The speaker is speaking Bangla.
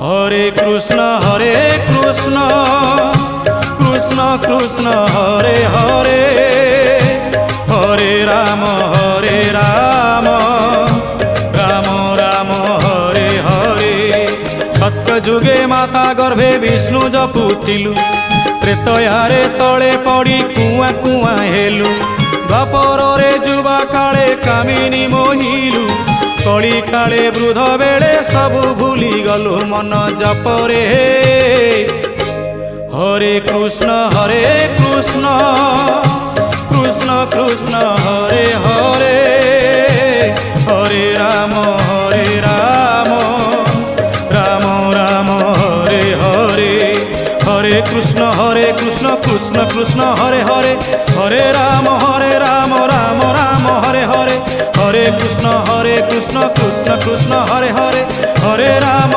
হরে কৃষ্ণ কৃষ্ণ কৃষ্ণ হরে হরে, হরে রাম রাম রাম হরে হরে। সত্য যুগে মাতা গর্ভে বিষ্ণু জপুଥିଲୁ, ତ୍ରେତୟାରେ ତଳେ ପଡ଼ି କୁଆଁ କୁଆଁ ହେଲୁ। ଦ୍ୱାପରରେ ଯୁବା କାଳେ କାମିନୀ ମୋହିଲୁ, କଳି କାଳେ ବୃଦ୍ଧ ବେଳେ ସବୁ ଭୁଲି ଗଲୁ ମନ ଜପରେ। হরে কৃষ্ণ কৃষ্ণ কৃষ্ণ হরে হরে, হরে রাম রাম রাম হরে হরে। হরে কৃষ্ণ কৃষ্ণ কৃষ্ণ হরে হরে, হরে রাম রাম রাম হরে হরে। হরে কৃষ্ণ কৃষ্ণ কৃষ্ণ হরে হরে, হরে রাম।